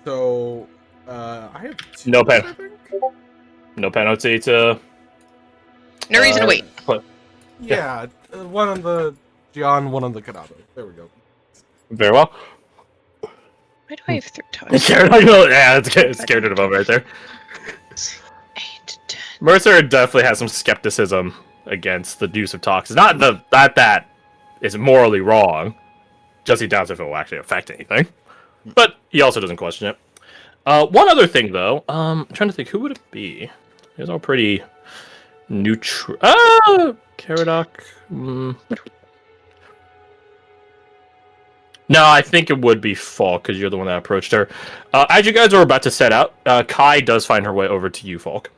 So, I have two, No I pen. think? No penalty to. No reason to wait. Yeah, one on the Gian, one on the Kanabo. There we go. Very well. Why do I have third time? Yeah, it's scared of right there. 8, 10. Mercer definitely has some skepticism against the use of toxins. Not that is morally wrong. Just he doubts if it will actually affect anything. But he also doesn't question it. One other thing, though. I'm trying to think, who would it be? It's all pretty neutral. Caradoc. No, I think it would be Falk, because you're the one that approached her. As you guys are about to set out, Kai does find her way over to you, Falk.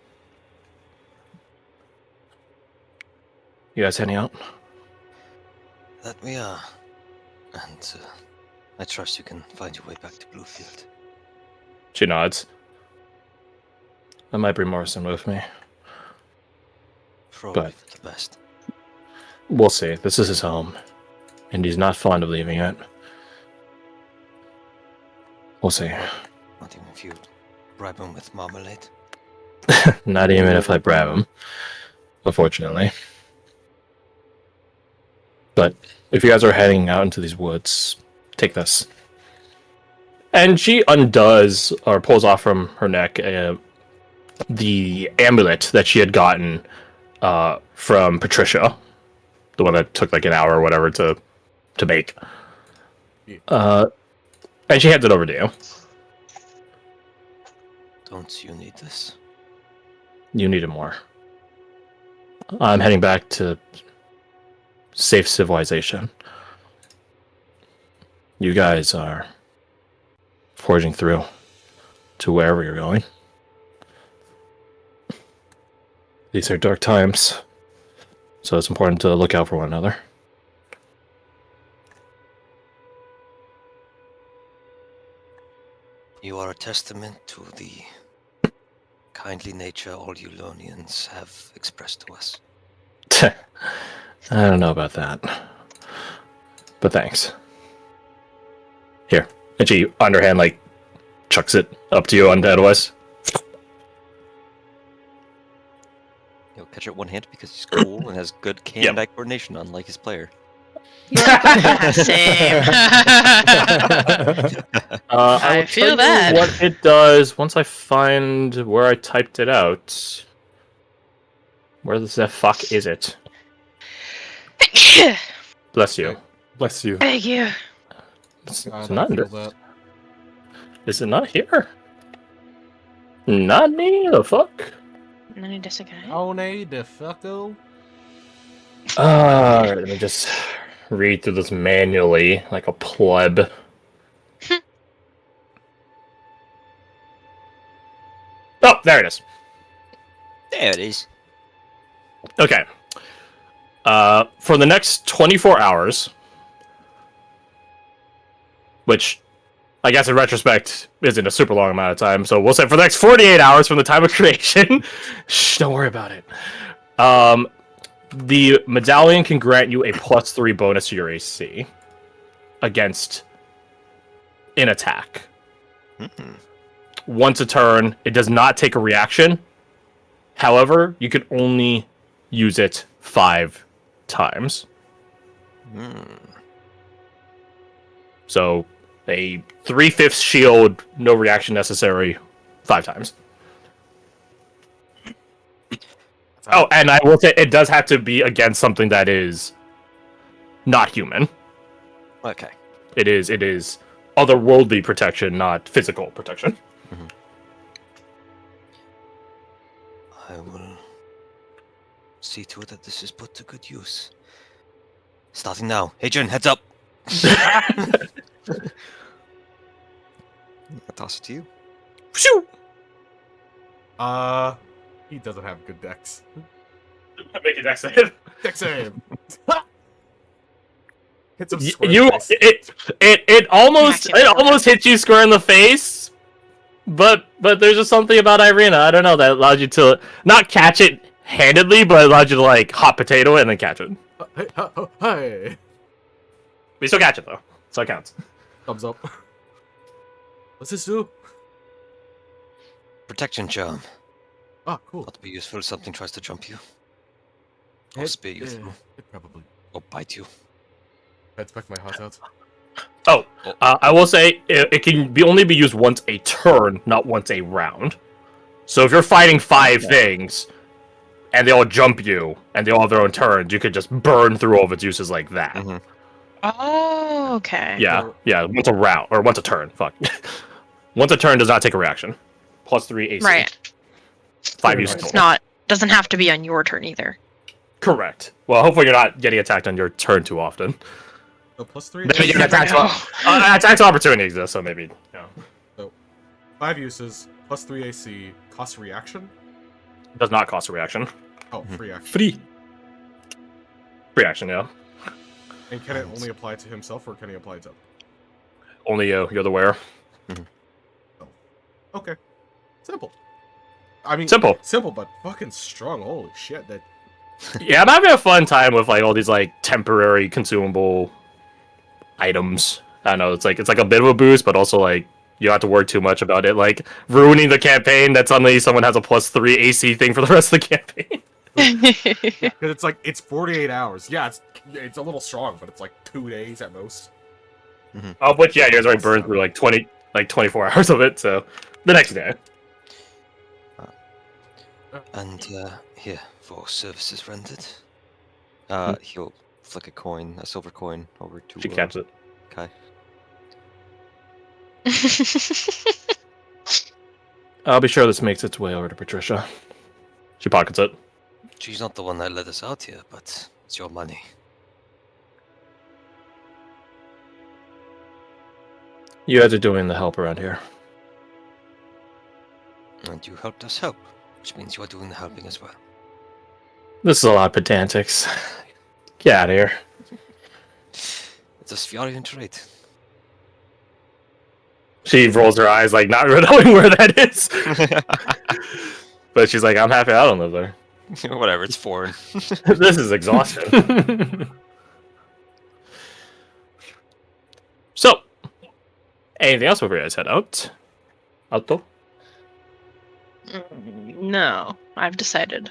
You guys heading out? That we are. And I trust you can find your way back to Bluefield. She nods. I might bring Morrison with me. Probably But for the best. we'll see. This is his home, and he's not fond of leaving it. We'll see. Not even if you bribe him with marmalade. Not even if I bribe him, unfortunately. But if you guys are heading out into these woods, take this. And she undoes, or pulls off from her neck, the amulet that she had gotten from Patricia. The one that took like an hour or whatever to make. And she hands it over to you. Don't you need this? You need it more. I'm heading back to safe civilization. You guys are forging through to wherever you're going. These are dark times, so it's important to look out for one another. You are a testament to the kindly nature all Eulonians have expressed to us. I don't know about that. But thanks. Here. And she, underhand, like, chucks it up to you undead-wise. He'll catch it with one hand because he's cool and has good hand-eye coordination, unlike his player. Same. I I feel that. What it does, once I find where I typed it out. Where the fuck is it? Bless you. Bless you. Thank you. It's God, not I in feel this. that. Is it not here? Not me, the fuck? Nani Desagai. Oh, nay, de fucko. Alright, let me just read through this manually, like a pleb. Oh, there it is. There it is. Okay. For the next 24 hours, which I guess in retrospect isn't a super long amount of time, so we'll say for the next 48 hours from the time of creation. Shh, don't worry about it. The medallion can grant you a +3 bonus to your AC against an attack. Once a turn, it does not take a reaction. However, you can only use it 5 times. So a 3/5 shield, no reaction necessary, 5 times. Oh, and I will say it does have to be against something that is not human. Okay. It is otherworldly protection, not physical protection. I will see to it that this is put to good use. Starting now. Hey, Jin, heads up! I'll toss it to you. Phew! He doesn't have good decks. Make it dex save. Deck save. Hits him You square in the face. it almost hits you square in the face, but there's just something about Irina, I don't know, that allows you to not catch it handedly, but it allows you to like hot potato it and then catch it. Hey. We still catch it though, so it counts. Thumbs up. What's this do? Protection charm. Oh, cool. Ought to be useful if something tries to jump you. Or It- spear you through. it probably. Or bite you. That's back my hot outs. Oh, I will say it can only be used once a turn, not once a round. So if you're fighting 5 things, and they all jump you, and they all have their own turns, you could just burn through all of its uses like that. Mhm. Oh, okay. Yeah, once a round, or once a turn, fuck. Once a turn does not take a reaction. Plus 3 AC. Right. 5 uses It's total. not. Doesn't have to be on your turn either. Correct. Well, hopefully you're not getting attacked on your turn too often. So +3. Maybe an never attack, know. attack opportunity exists, so maybe. Yeah. 5 uses, +3 AC, cost reaction. Does not cost a reaction. Oh, free action. Free. Free action, yeah. And can it only apply to himself, or can he apply to? Only you. You're the wearer. Okay. Simple. I mean, Simple. Simple, but fucking strong. Holy shit! That. Yeah, I'm having a fun time with like all these like temporary consumable items. I don't know, it's like a bit of a boost, but also like you don't have to worry too much about it like ruining the campaign that suddenly someone has a +3 AC thing for the rest of the campaign. Because it's like it's 48 hours. Yeah, it's a little strong, but it's like 2 days at most. Oh, but yeah, you guys already burned through like 24 hours of it, so the next day. And here, for services rendered. He'll flick a silver coin, over to She catches it. Kai. I'll be sure this makes its way over to Patricia. She pockets it. She's not the one that let us out here, but it's your money. You guys are doing the help around here. And you helped us help, which means you are doing the helping as well. This is a lot of pedantics. Get out of here. It's a Sviarian trait. She rolls her eyes like not really knowing where that is. But she's like, I'm happy I don't live there. Whatever, it's foreign. This is exhausting. So, anything else before you guys head out? Alto? No, I've decided.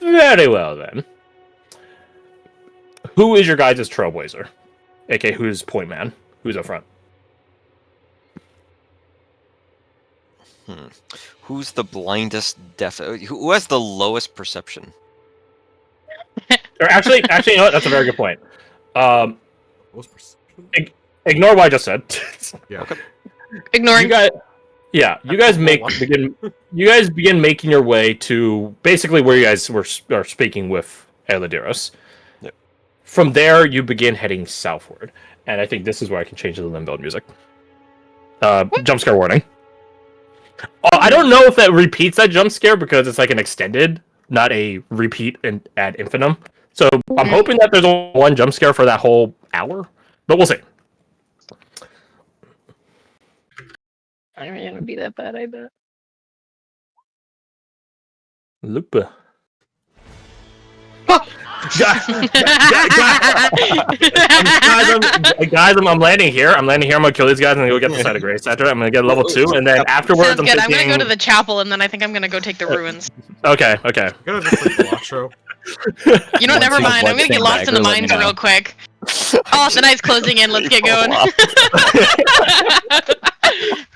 Very well then. Who is your guys' trailblazer? aka who's point man? Who's up front? Who's the blindest who has the lowest perception? Or actually, you know what? That's a very good point. What's perception? Ignore what I just said. Yeah. Okay. Ignoring. You guys begin making your way to basically where you guys are speaking with Eladiros. Yep. From there, you begin heading southward, and I think this is where I can change the limbo music. Jump scare warning. I don't know if that repeats that jump scare because it's like an extended, not a repeat ad infinitum. So I'm hoping that there's only one jump scare for that whole hour, but we'll see. I don't want to be that bad, I bet. Lupa. Guys, I'm landing here. I'm gonna kill these guys and go get the side of grace. After I'm gonna get level 2, and then afterwards Sounds I'm good. thinking. I'm gonna go to the chapel, and then I think I'm gonna go take the ruins. Okay. I'm gonna just like Electro. You know, never Once mind. I'm gonna get lost in the mines real quick. Oh, the night's closing in. Let's get going.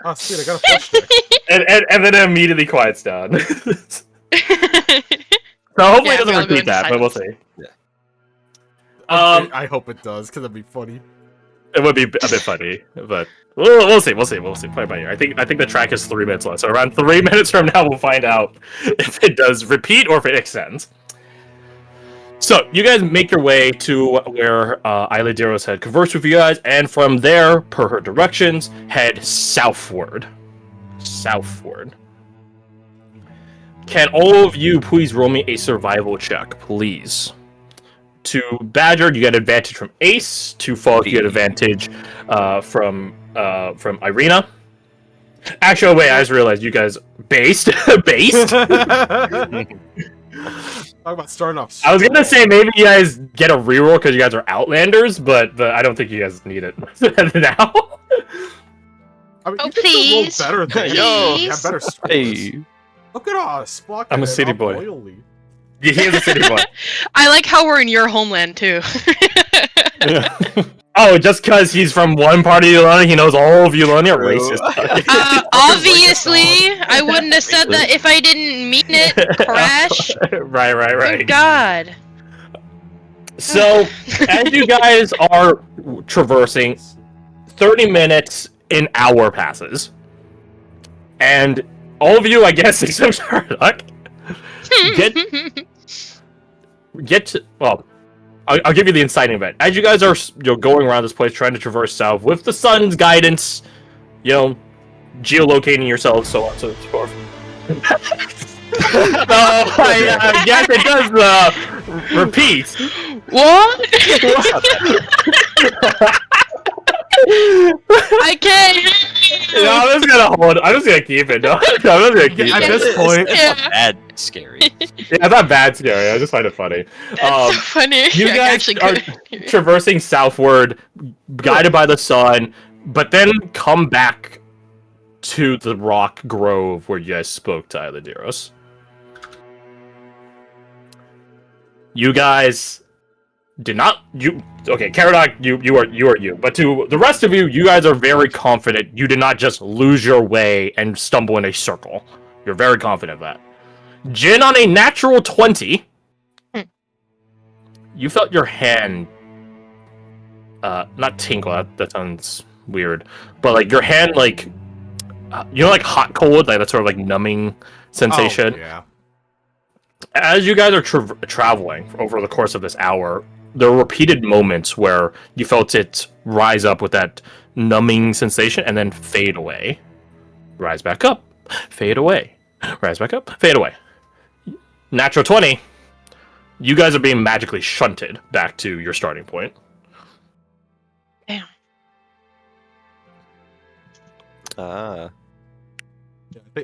Oh, sweet, I got a flush stick. and then it immediately quiets down. So hopefully it Yeah, we doesn't all go repeat into that, but we'll silence. see. Okay, I hope it does, because that'd be funny. It would be a bit funny, but we'll see. Play by ear. I think the track is 3 minutes long, so around 3 minutes from now we'll find out if it does repeat or if it extends. So you guys make your way to where Iladiros had conversed with you guys, and from there, per her directions, head southward. Can all of you please roll me a survival check, please? To Badger, you get advantage from Ace. To Falk, you get advantage from Irina. Actually, wait, I just realized you guys based. Talk about starting off. I was gonna say maybe you guys get a reroll because you guys are Outlanders, but I don't think you guys need it now. I mean, Oh, you can still roll please. better than Yo. you have better scores. Hey, Look at us, Spock. I'm a and city Up boy. Loyally. he is a city boy. I like how we're in your homeland too. Yeah. Oh, just because he's from one part of Ulonia, he knows all of Ulonia. True. Racist. Obviously, I wouldn't have said that if I didn't mean it. Crash. right. Good God. So, as you guys are traversing, 30 minutes, an hour passes. And all of you, I guess, except Sherlock, get to, well, I'll give you the inciting event. As you guys are going around this place trying to traverse south with the sun's guidance, geolocating yourselves, so on and so forth. I guess it does repeat. What? I can't. No, I'm just gonna hold. I'm just gonna keep it. No, I'm just gonna keep At it. this point, It's Yeah. not bad scary. Yeah, it's not bad scary. I just find it funny. That's so funny. You I guys actually are could. traversing southward, guided by the sun, but then come back to the rock grove where you guys spoke to Iladiros. You guys did not. Okay, Caradoc, you are you. But to the rest of you, you guys are very confident. You did not just lose your way and stumble in a circle. You're very confident of that. Jin on a natural 20. You felt your hand not tinkle, that sounds weird. But like your hand like like hot cold, like that sort of like numbing sensation. Oh, yeah. As you guys are traveling over the course of this hour, there are repeated moments where you felt it rise up with that numbing sensation and then fade away. Rise back up, fade away. Rise back up, fade away. Natural 20. You guys are being magically shunted back to your starting point. Damn. Ah.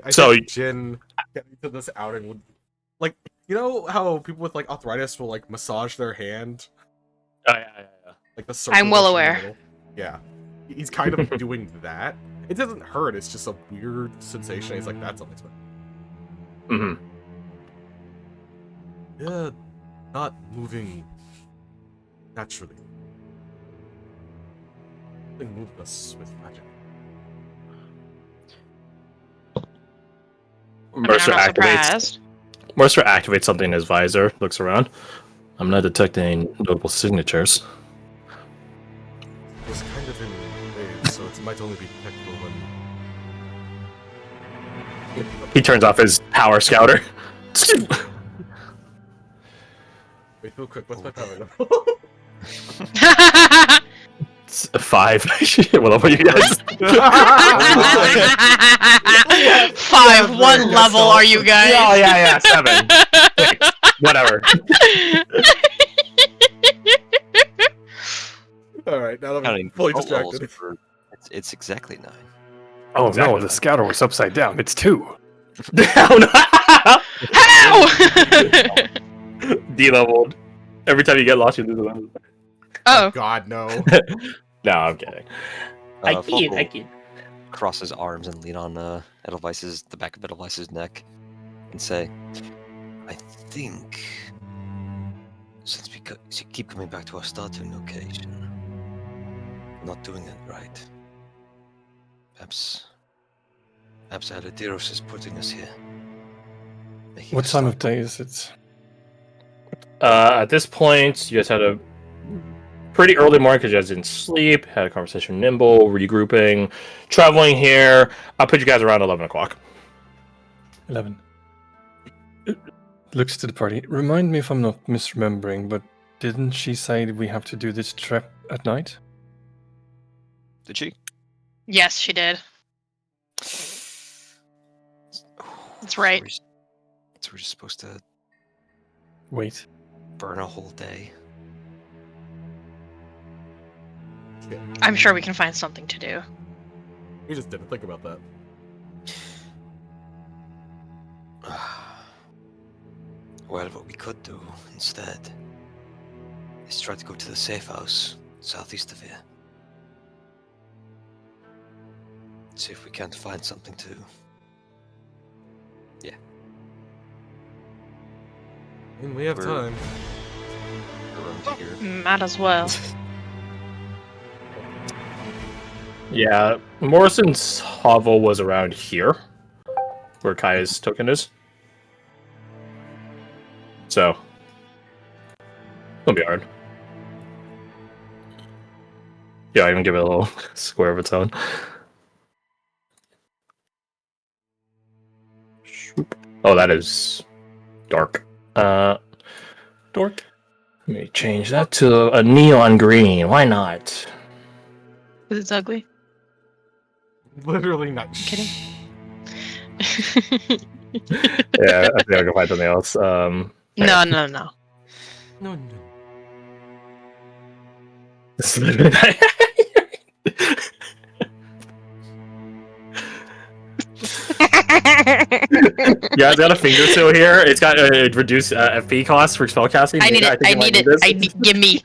I So- think Jin getting to this outing would, like, you know how people with like arthritis will like massage their hand, Oh, yeah. like the circle I'm well in the aware. middle? Yeah, he's kind of doing that. It doesn't hurt. It's just a weird sensation. He's like, that's unexpected. Mm-hmm. Yeah, not moving naturally. Something moved us with magic. Mercer I'm not activates. surprised. Mercer activates something in his visor. Looks around. I'm not detecting any notable signatures. It was kind of in waves, so it might only be detectable when. He turns off his power scouter. Wait, real quick. What's my power level? It's a 5. What level are you guys? 5. What level are you guys? Oh, yeah, 7. 6. Whatever. All right, now that I'm Counting fully alt levels distracted. for- it's exactly 9. Oh Exactly. no, the scouter was upside down. It's 2. How? D-leveled. Every time you get lost, you lose a level. Oh. God, no. No, I'm kidding. Focal cross his arms and lean on the back of Edelweiss's neck, and say, "I think since we keep coming back to our starting location, we're not doing it right. Perhaps Aladiros is putting us here. making What us time start of day is it? At this point, you guys had a pretty early morning because you guys didn't sleep, had a conversation with Nimble, regrouping, traveling here. I'll put you guys around 11 o'clock. 11. Looks to the party. Remind me if I'm not misremembering, but didn't she say that we have to do this trap at night? Did she? Yes, she did. That's right. So we're just supposed to Wait. burn a whole day. I'm sure we can find something to do. We just didn't think about that. Well, what we could do instead is try to go to the safe house southeast of here. see if we can't find something to. Yeah. I mean, we have time. Around here. Might as well. Yeah, Morrison's hovel was around here, where Kaya's token is. So, it'll be hard. Yeah, I even give it a little square of its own. Oh, that is dark. Dork. Let me change that to a neon green. Why not? Because it's ugly. Literally not. Kidding. Yeah, I think I can find something else. No. No. Yeah, it's got a finger seal here. It's got a reduced FP cost for spellcasting. I need it. I need it. Give me.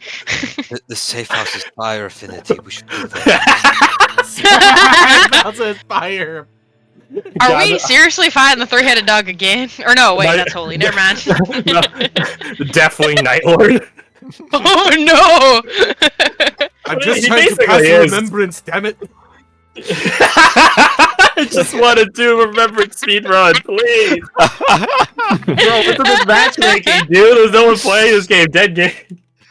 The safe house is fire affinity. We should do that. That's a fire. Are we seriously fighting the three-headed dog again? Or no, wait, that's holy. Never mind. No. Deathwing Night Lord. Oh no! I'm just He trying to basically pass the is. remembrance, damn it. I just want to do remembrance speedrun, please. Bro, what's with this matchmaking, dude? There's no one playing this game. Dead game.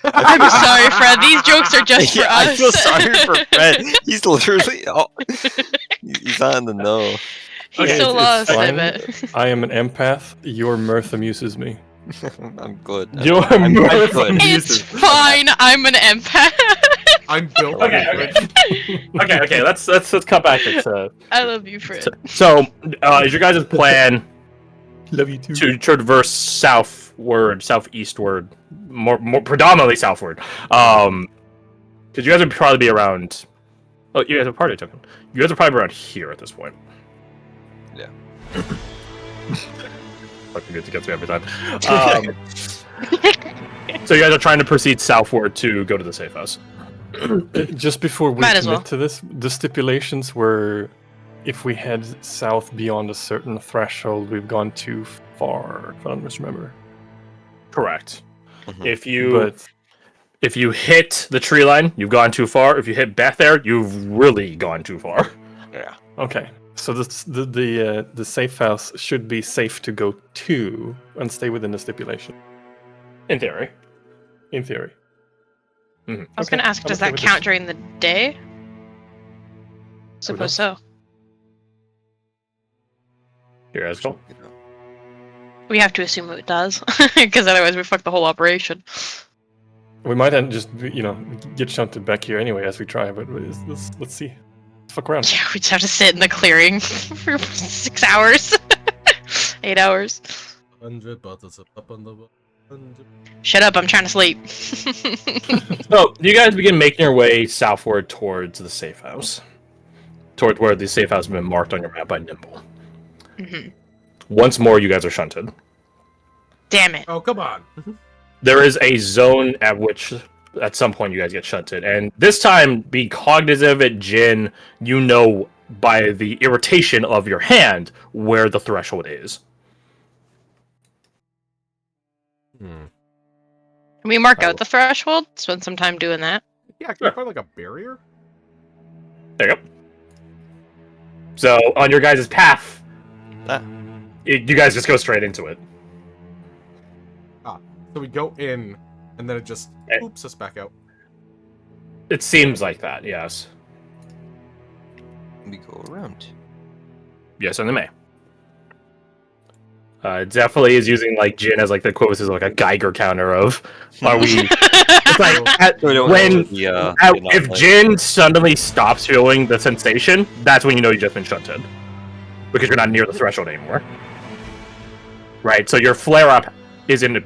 I'm sorry, Fred. These jokes are just for Yeah, us. I feel sorry for Fred. He's literally. Oh, he's not in the know. He's Okay, so it's lost, I fine. bet. I am an empath. Your mirth amuses me. I'm good. Your I'm mirth good. It's fine. I'm an empath. I'm built. Okay. Okay. Let's cut back to. I love you, Fred. So, is your guys' plan Love you too. to traverse southeastward, more predominantly southward? Because you guys would probably be around. Oh, you guys have a party token. You guys are probably around here at this point. Yeah. Fucking good to get through every time. So you guys are trying to proceed southward to go to the safe house. Just before we Might as commit well. to this, the stipulations were if we head south beyond a certain threshold, we've gone too far, if I don't misremember. Correct. Mhm. But If you hit the tree line, you've gone too far. If you hit Beth there, you've really gone too far. Yeah. okay, so the safe house should be safe to go to and stay within the stipulation, In theory. in theory. I was going to ask, I'm does okay that with count this. during the day? Suppose so. Here, guys go. You know. We have to assume it does, because otherwise we fuck the whole operation. We might end just get shunted back here anyway as we try, but let's see. Fuck around. Yeah, we just have to sit in the clearing for 6 hours. 8 hours. 100 bottles of up on the wall. 100. Shut up, I'm trying to sleep. So, you guys begin making your way southward towards the safe house. Toward where the safe house has been marked on your map by Nimble. Mhm. Once more, you guys are shunted. Damn it. Oh, come on. There is a zone at which, at some point, you guys get shunted. And this time, be cognizant of it, Jin, you know by the irritation of your hand where the threshold is. Hmm. Can we mark out the threshold? Spend some time doing that. Yeah, can you find like a barrier? There you go. So, on your guys' path, Ah. you guys just go straight into it. So we go in, and then it just Eh. oops us back out. It seems like that, yes. We go around. Yes, and they may. It definitely is using like Jin as like the equivalent is like a Geiger counter of are we? It's like if Jin suddenly stops feeling the sensation, that's when you know you've just been shunted because you're not near the threshold anymore. Right. So your flare up is in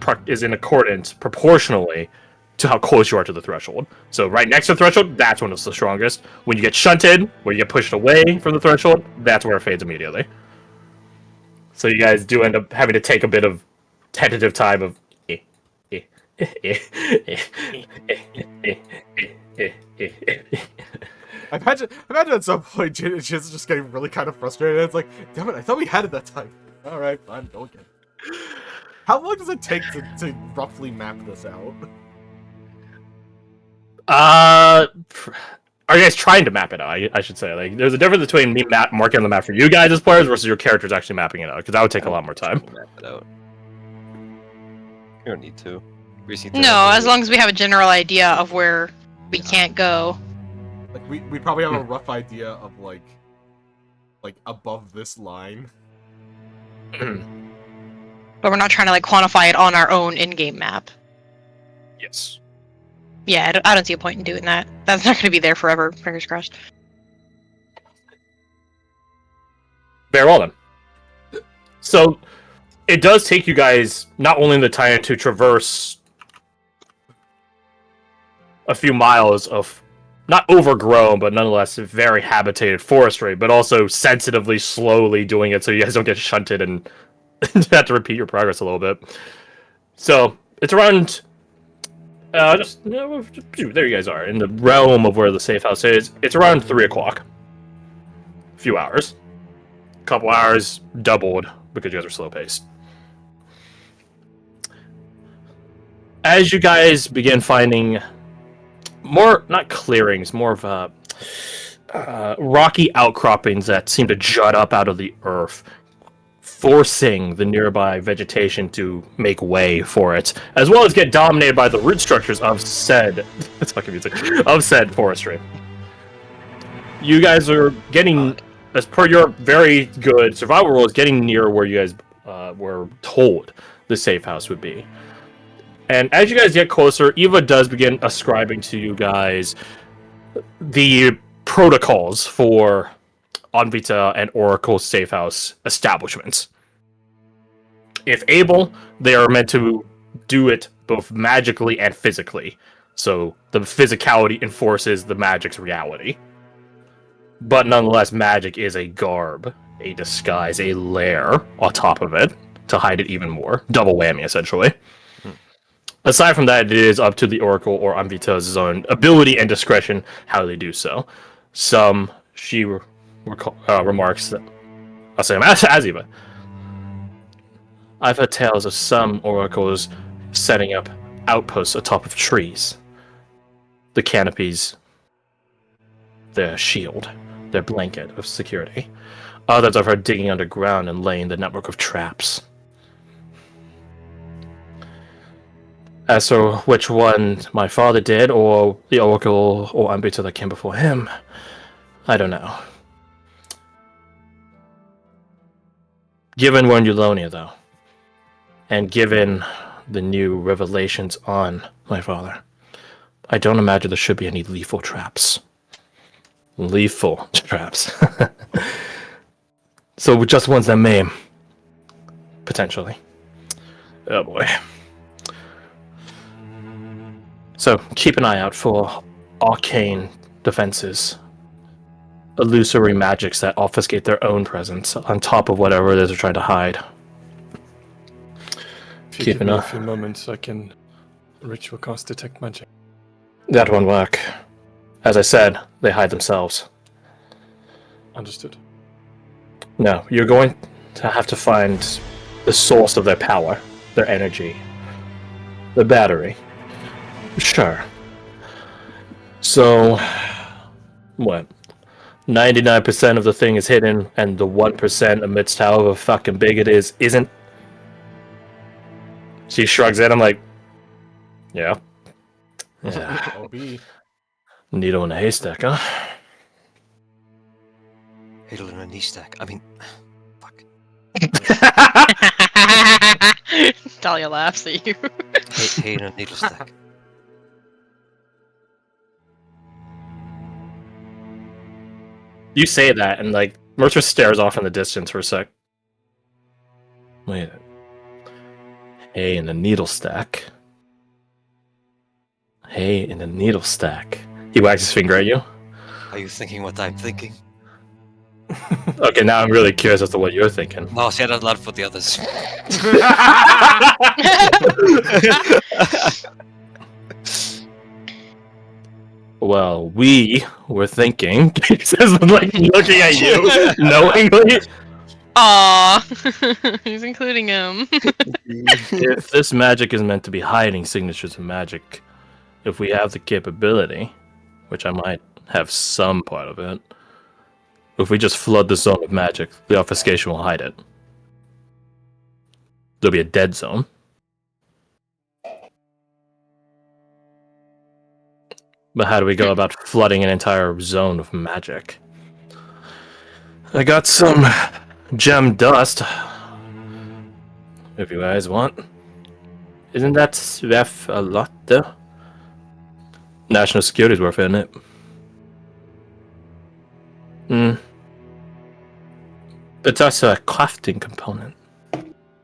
accordance proportionally to how close you are to the threshold. So right next to the threshold, that's when it's the strongest. When you get shunted, when you get pushed away from the threshold, that's where it fades immediately. So you guys do end up having to take a bit of tentative time of imagine at some point Jin's just getting really kind of frustrated. It's like, damn it, I thought we had it that time. Alright, fine, go again. How long does it take to roughly map this out? Are you guys trying to map it out? I should say, like, there's a difference between me marking on the map for you guys as players versus your characters actually mapping it out, because that would take a lot more time. Map it out. You don't need to. We just need No, to as long as we have a general idea of where we can't go. Like we probably have a rough idea of like above this line. But we're not trying to like quantify it on our own in-game map. Yes. Yeah, I don't see a point in doing that. That's not going to be there forever. Fingers crossed. Very well then. So, it does take you guys not only the time to traverse a few miles of not overgrown, but nonetheless very habitated forestry, but also sensitively, slowly doing it so you guys don't get shunted and have to repeat your progress a little bit. So, it's around... there you guys are, in the realm of where the safe house is. It's around 3 o'clock. A few hours. A couple hours doubled because you guys are slow-paced. As you guys begin finding more, not clearings, more of rocky outcroppings that seem to jut up out of the earth, forcing the nearby vegetation to make way for it, as well as get dominated by the root structures of said forestry. You guys are getting, as per your very good survival rules, getting near where you guys were told the safe house would be. And as you guys get closer, Eva does begin ascribing to you guys the protocols for Anvita and Oracle safe house establishments. If able, they are meant to do it both magically and physically. So the physicality enforces the magic's reality. But nonetheless, magic is a garb, a disguise, a layer on top of it to hide it even more. Double whammy, essentially. Aside from that, it is up to the Oracle or Anvita's own ability and discretion how they do so. She remarks that... I'll say them as Eva. I've heard tales of some oracles setting up outposts atop of trees. The canopies, their shield, their blanket of security. Others I've heard digging underground and laying the network of traps. As for which one my father did, or the Oracle or Anvita that came before him, I don't know. Given we're in Eulonia, though, and given the new revelations on my father, I don't imagine there should be any lethal traps. Lethal traps. So just ones that may... potentially. Oh boy. So, keep an eye out for arcane defenses. Illusory magics that obfuscate their own presence on top of whatever it is they're trying to hide. If you give me a few moments, I can ritual cast detect magic. That won't work. As I said, they hide themselves. Understood. No, you're going to have to find the source of their power, their energy, the battery. Sure. So, what? 99% of the thing is hidden, and the 1% amidst however fucking big it is, isn't? She shrugs it. I'm like, yeah. Yeah. Needle in a haystack, huh? Needle in a knee stack. I mean, fuck. Talia laughs at you. Hay in a needle stack. You say that, and like Mercer stares off in the distance for a sec. Wait. Hay in the needle stack. Hay in the needle stack. He wags his finger at you. Are you thinking what I'm thinking? Okay, now I'm really curious as to what you're thinking. No, say that loud for the others. Well, we were thinking. He says, like looking at you knowingly. Aw, he's including him. If this magic is meant to be hiding signatures of magic, if we have the capability, which I might have some part of it, if we just flood the zone with magic, the obfuscation will hide it. There'll be a dead zone. But how do we go about flooding an entire zone with magic? I got some gem dust. If you guys want. Isn't that worth a lot, though? National security's worth it, isn't it? It's also a crafting component.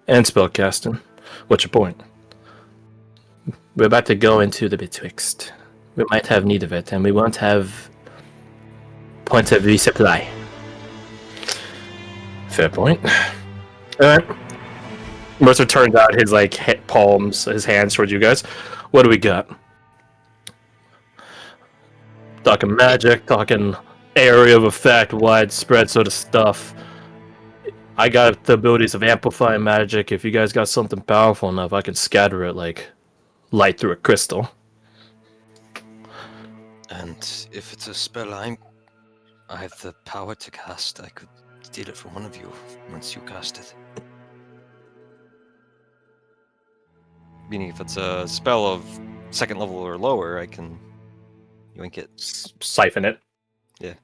And spellcasting. What's your point? We're about to go into the Betwixt. We might have need of it, and we won't have points of resupply. Fair point. Alright. Mercer turns out his palms, his hands towards you guys. What do we got? Talking magic, talking area of effect, widespread sort of stuff. I got the abilities of amplifying magic. If you guys got something powerful enough, I can scatter it like light through a crystal. And if it's a spell I have the power to cast, I could steal it from one of you once you cast it. Meaning if it's a spell of second level or lower, I can yoink it. Siphon it. Yeah.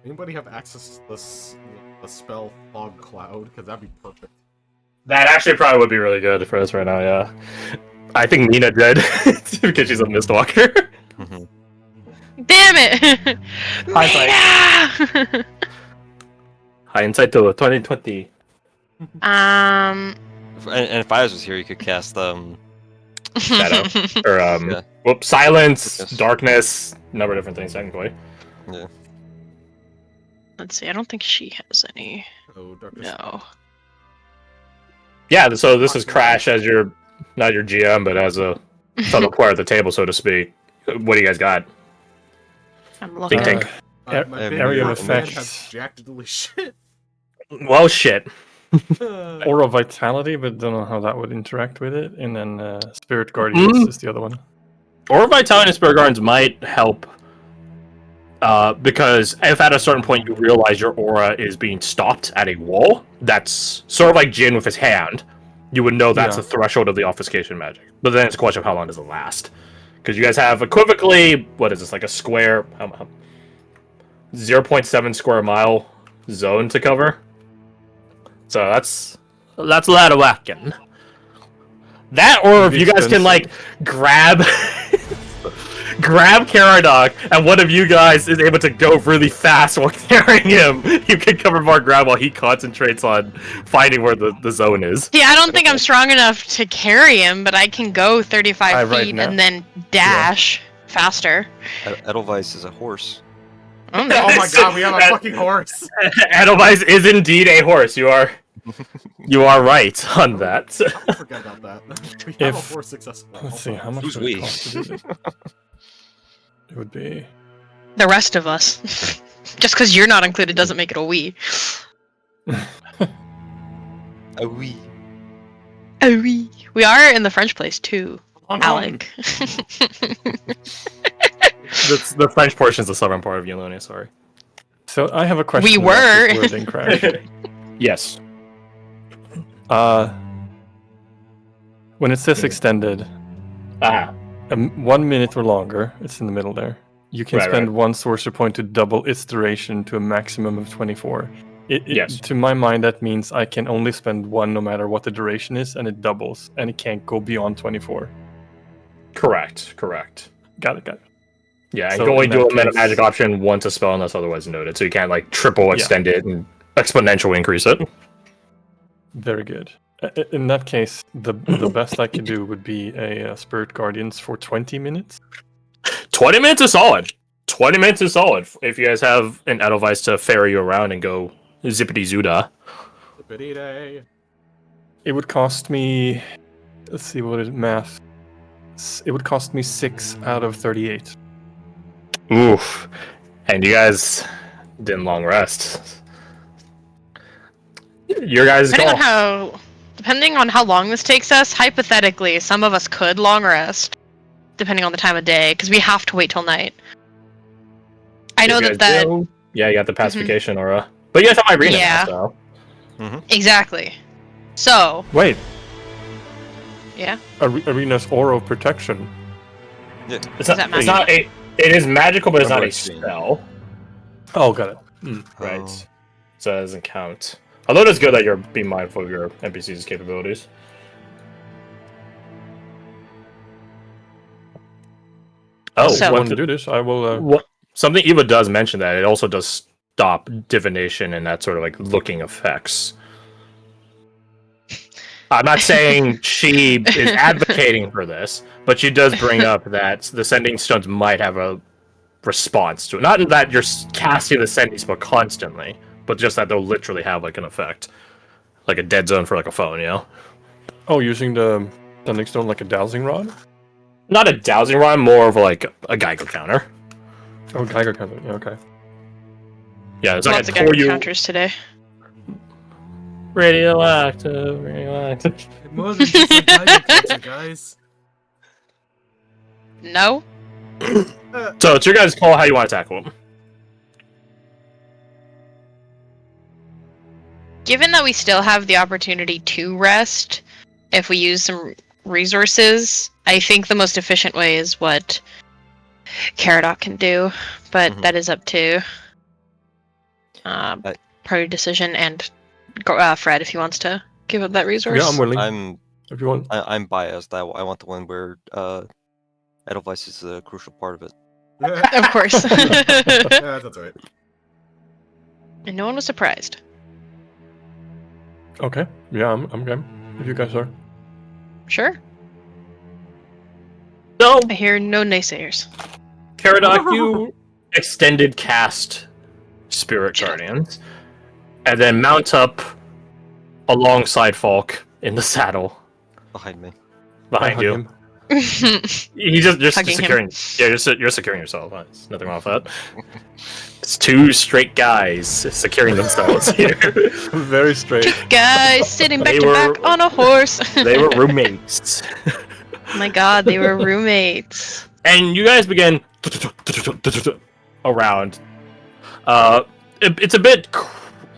Anybody have access to the spell Fog Cloud? Because that'd be perfect. That actually probably would be really good for us right now, yeah. I think Nina did, because she's a Mistwalker. Mm-hmm. Damn it! Hindsight. Mina! Hindsight to 2020. And if I was here, you could cast Shadow. Or, Yeah. silence, Darkness. Darkness, number of different things, technically. Yeah. Let's see. I don't think she has any. Oh, Darkness. No. Yeah, so this is Crash as your, not your GM, but as a fellow player at the table, so to speak. What do you guys got? I'm looking. Think. My big Area of rock man effects. has jack diddly shit. Well, shit. Aura Vitality, but don't know how that would interact with it. And then Spirit Guardians is the other one. Or Vitality and Spirit Guardians might help. Because if at a certain point you realize your aura is being stopped at a wall, that's sort of like Jin with his hand. You would know that's Yeah. the threshold of the obfuscation magic. But then it's a question of how long does it last. Because you guys have equivocally, what is this, like a square, 0.7 square mile zone to cover. So that's a lot of whacking. That, or if you guys can grab Caradoc, and one of you guys is able to go really fast while carrying him, you can cover more ground while he concentrates on finding where the zone is. Yeah, I don't think I'm strong enough to carry him, but I can go 35 right feet now. and then dash faster. Edelweiss is a horse. Oh, no. Oh my god, we have a fucking horse. Edelweiss is indeed a horse. You are right on that. I forgot about that. We have a horse successful. Let's see, how much Who's would we? it cost to do this? It would be... The rest of us. Just because you're not included doesn't make it a we. A wee. A we. We are in the French place too, Alec. The French portion is the southern part of Yolonia, sorry. So I have a question. We about were. this wording, Crash. Yes. When it says extended, Ah. 1 minute or longer, it's in the middle there. You can Right, spend right. one sorcerer point to double its duration to a maximum of 24. Yes. To my mind, that means I can only spend one no matter what the duration is, and it doubles, and it can't go beyond 24. Correct. Got it. Yeah, and So you can only in do that a meta case- magic option once a spell unless otherwise noted. So you can't triple extend it and exponentially increase it. Very good. In that case, the best I could do would be a Spirit Guardians for 20 minutes. 20 minutes is solid. 20 minutes is solid. If you guys have an Edelweiss to ferry you around and go zippity zooda. Zippity-day. It would cost me... Let's see what it math... It would cost me 6 out of 38. Oof. And you guys didn't long rest. Your guys' call. Depending on how long this takes us, hypothetically, some of us could long rest, depending on the time of day, because we have to wait till night. I know that. Yeah, you got the pacification aura, but you guys have Irina Yeah. now, so. Exactly. So. Wait. Yeah. Arena's aura of protection. Yeah. It is magical, but it's not a spell. Oh, got it. Right. So it doesn't count. Although it's good that you're being mindful of your NPC's capabilities. Oh, So- if you want to do this, I will. Something Eva does mention that it also does stop divination and that sort of like looking effects. I'm not saying she is advocating for this, but she does bring up that the sending stones might have a response to it. Not that you're casting the sending spell constantly, but just that they'll literally have like an effect, like a dead zone for like a phone, you know? Oh, using the sending stone like a dowsing rod. Not a dowsing rod, more of like a Geiger counter. Oh, Geiger counter. Yeah, okay. Yeah, it's Lots like of for Geiger you. counters today. Radioactive. More than just a Geiger counter, guys. No? So it's your guys' call how you want to tackle them. Given that we still have the opportunity to rest, if we use some resources, I think the most efficient way is what Caradoc can do, but that is up to party decision and Fred if he wants to give up that resource. Yeah, I'm willing. If you want. I'm biased. I want the one where Edelweiss is a crucial part of it. Of course. Yeah, that's right. And no one was surprised. Okay. Yeah, I'm game. If you guys are. Sure. So, I hear no naysayers. Caradoc, you extended cast Spirit Guardians, and then mount up alongside Falk in the saddle Behind me. behind you. Him. You're Hugging securing. Yeah, you're securing yourself. There's nothing wrong with that. It's two straight guys securing themselves here. Very straight. Two guys sitting back They to were- back on a horse. They were roommates. Oh my god, they were roommates. And you guys begin around. It's a bit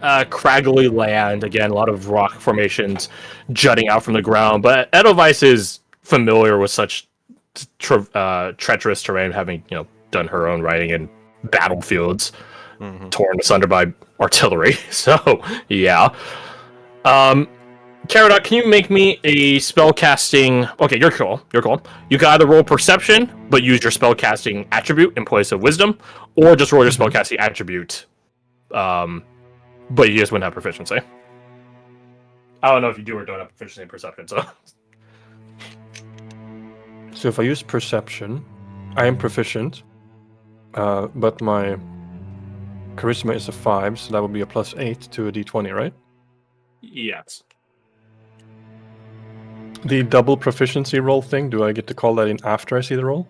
craggly land. Again, a lot of rock formations jutting out from the ground. But Edelweiss is familiar with such treacherous terrain, having done her own riding in battlefields torn asunder by artillery. So yeah. Caradoc, can you make me a spellcasting? Okay, you're cool. You can either roll perception, but use your spellcasting attribute in place of wisdom, or just roll your spellcasting attribute, but you just wouldn't have proficiency. I don't know if you do or don't have proficiency in perception, so. So if I use perception, I am proficient, but my charisma is a 5, so that would be a +8 to a d20, right? Yes. The double proficiency roll thing, do I get to call that in after I see the roll?